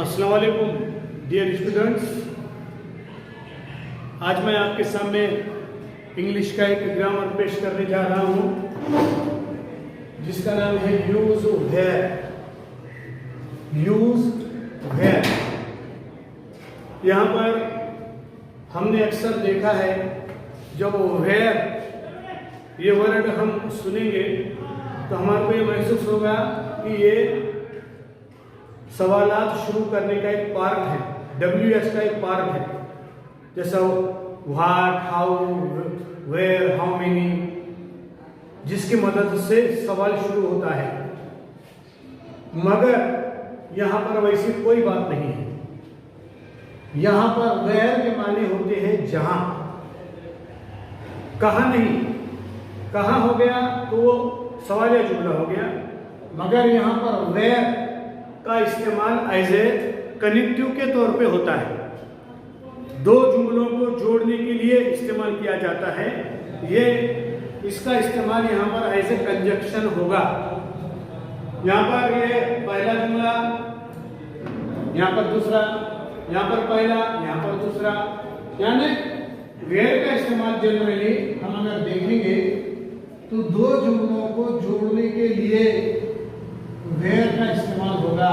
अस्सलाम वालेकुम dear students. आज मैं आपके सामने इंग्लिश का एक ग्रामर पेश करने जा रहा हूँ जिसका नाम है यूज वेयर। Use where. यहाँ पर हमने अक्सर देखा है जब वेयर ये वर्ड हम सुनेंगे तो हमारे को ये महसूस होगा कि ये सवालात शुरू करने का एक पार्ट है, WH का एक पार्ट है। जैसा what, how, where, how many, जिसकी मदद से सवाल शुरू होता है। मगर यहाँ पर वैसी कोई बात नहीं है। यहाँ पर वेयर के माने होते हैं जहां, कहाँ नहीं। कहाँ हो गया तो वो सवाल या जुमला हो गया, मगर यहाँ पर वेयर का इस्तेमाल एज ए कनेक्टिव के तौर पे होता है। दो जुमलों को जोड़ने के लिए इस्तेमाल किया जाता है। ये इसका इस्तेमाल यहाँ पर एज ए कंजक्शन होगा। यहाँ पर ये पहला जुमला, यहाँ पर दूसरा, यहाँ पर पहला, यहाँ पर दूसरा। यानी वेयर का इस्तेमाल जनरली हम अगर देखेंगे तो दो जुमलों को जोड़ने के लिए वेयर का इस्तेमाल होगा।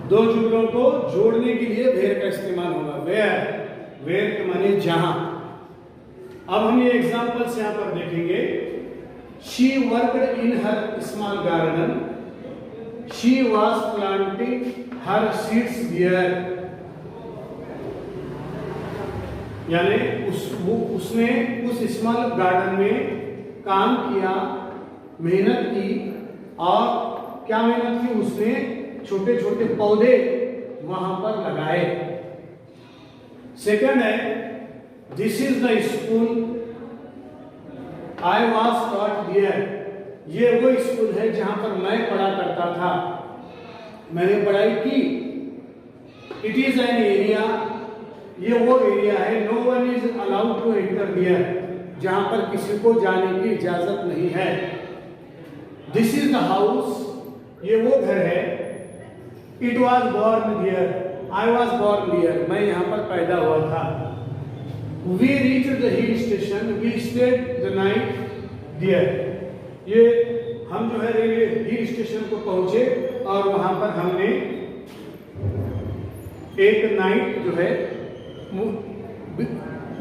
दो जुमलों को जोड़ने के लिए वेयर का इस्तेमाल होगा। वेयर, वेयर के माने जहां। अब हम ये एग्जांपल्स यहां पर देखेंगे। She worked in her small garden, she was planting her seeds there. यानी उसने उस स्मॉल गार्डन में काम किया, मेहनत की। और क्या मेहनत की? उसने छोटे छोटे पौधे वहां पर लगाए। सेकंड है, this is the school I was taught here. ये वो स्कूल है जहां पर मैं पढ़ा करता था, मैंने पढ़ाई की। इट इज एन एरिया, ये वो एरिया है। No one is allowed to enter here, जहां पर किसी को जाने की इजाजत नहीं है। दिस इज द हाउस, ये वो घर है। It was born here, I was born here, मैं यहाँ पर पैदा हुआ था। We reached the hill station, we stayed the night there. ये हम जो है रेलवे हिल स्टेशन को पहुंचे और वहां पर हमने एक नाइट जो है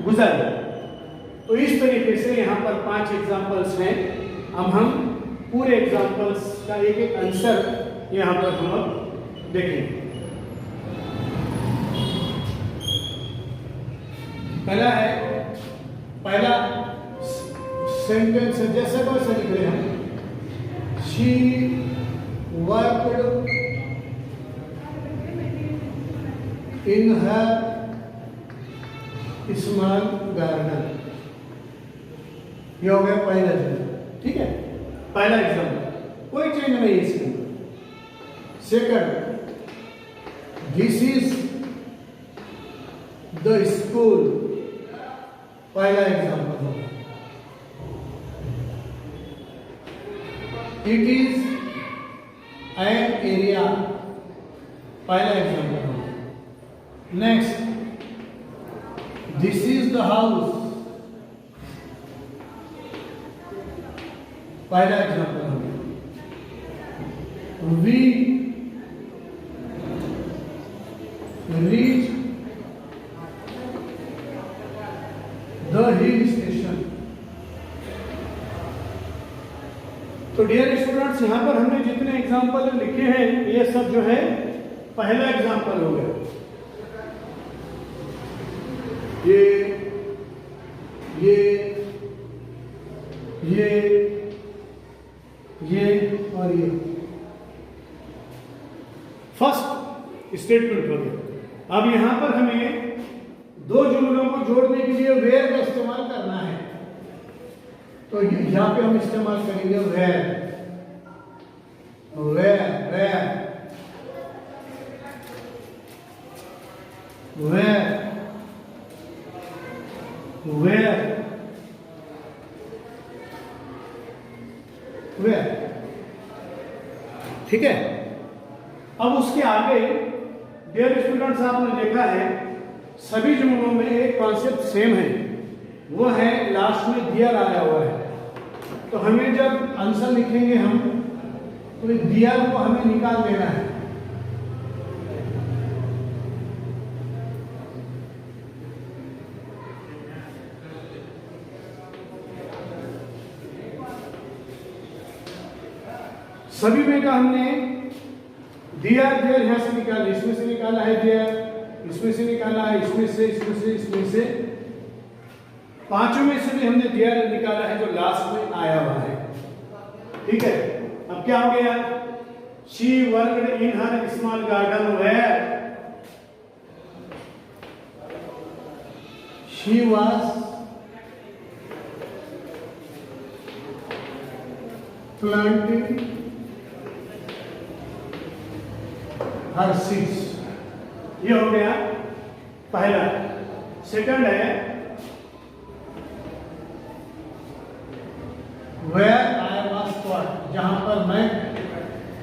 गुजारी। तो इस तरीके से यहाँ पर 5 एग्जाम्पल्स हैं। अब हम पूरे एग्जाम्पल्स का एक एक आंसर यहाँ पर हम देखेंगे। पहला है, पहला सेंटेंस जैसे को ऐसा लिख रहे हैं। She worked in her small garden. ये हो गया पहला एग्जाम्पल, ठीक है, पहला एग्जाम्पल, कोई चेंज नहीं है इसमें। Second, this is the school, पहला एग्जाम्पल होगा। इट इज एन एरिया, पहला एग्जाम्पल होगा। Next, this is the house, पहला एग्जाम्पल होगा। We reach the hill station. तो डियर स्टूडेंट्स, यहां पर हमने जितने एग्जाम्पल लिखे हैं ये सब जो है पहला एग्जाम्पल हो गया। ये और ये फर्स्ट स्टेटमेंट हो गया। अब यहां पर हमें दो जुमलों को जोड़ने के लिए वेयर का इस्तेमाल करना है। तो यहां पे हम इस्तेमाल करेंगे where, where, where, where, where, where. ठीक है। अब उसके आगे डियर स्टूडेंट्स आपने देखा है सभी जुमलों में एक कॉन्सेप्ट सेम है, वो है लास्ट में दियर आया हुआ है। तो हमें जब आंसर लिखेंगे हम तो दियर को हमें निकाल देना है। सभी में का हमने दियर दियर यहां से निकाला, इसमें से निकाला है दियर, इसमें से निकाला है, इसमें से, इसमें से, इसमें से, पांचों में से भी हमने दियर निकाला है जो लास्ट में आया हुआ है। ठीक है। अब क्या हो गया? She worked in her small garden where she was planting her seeds. ये हो गया पहला। सेकंड है वेयर आई वाज टॉट, जहां पर मैं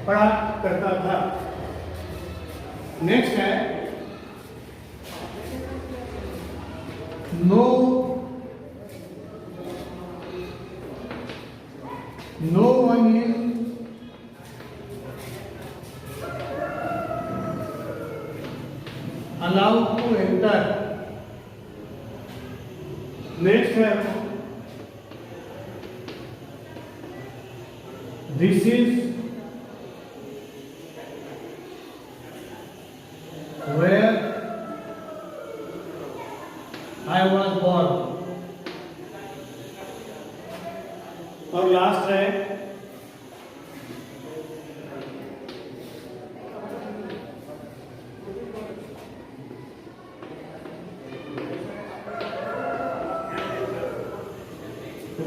पढ़ा करता था। नेक्स्ट है no one is allowed to enter. Next है this is where I was born. और लास्ट है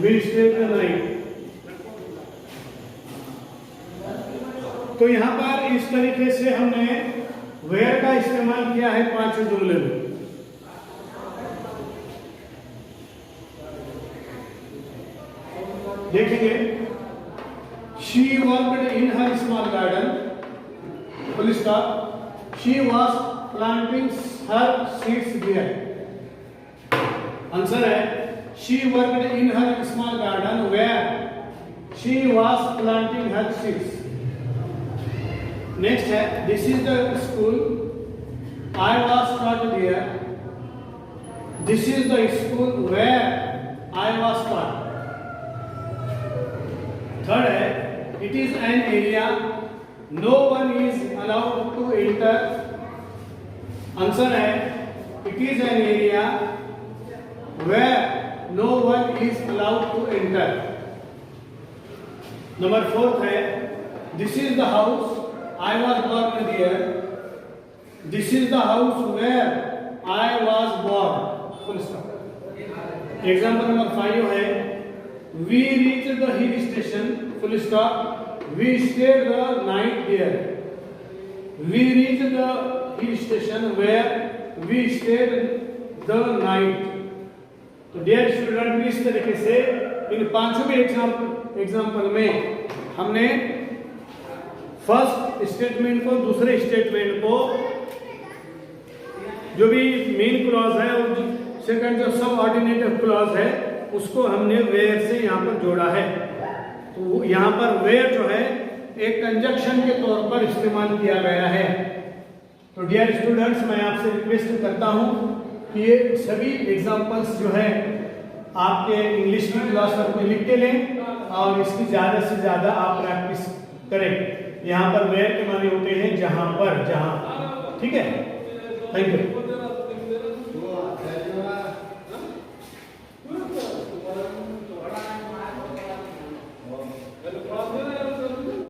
we stayed the night। तो यहां पर इस तरीके से हमने वेयर का इस्तेमाल किया है पांचों जुमले में। देखेंगे she worked in her small garden, full stop, she was planting her seeds there. Answer है she worked in her small garden where she was planting her seeds। next है this is the school I was taught there, this is the school where I was taught। third है it is an area no one is allowed to enter। Answer है it is an area where no one is allowed to enter। Number 4 है this is the house I was born there, this is the house where I was born, full stop। Example number 5 है we reached the hill station, full stop, we stayed the night there। we reached the hill station where we stayed the night। तो dear student इस तरीके से इन पांचों भी example में हमने first statement को, दूसरे स्टेटमेंट को, जो भी मेन क्लॉज है और सेकंड जो सब ऑर्डिनेटिव क्लॉज है उसको हमने वेयर से यहाँ पर जोड़ा है। तो यहाँ पर वेयर जो है एक कंजक्शन के तौर पर इस्तेमाल किया गया है। तो डियर स्टूडेंट्स मैं आपसे रिक्वेस्ट करता हूँ कि ये सभी एग्जाम्पल्स जो है आपके इंग्लिश की क्लास में लिख के लें और इसकी ज़्यादा से ज़्यादा आप प्रैक्टिस करें। यहाँ पर वेयर के माने होते हैं जहाँ पर, जहाँ। ठीक है, थैंक यू।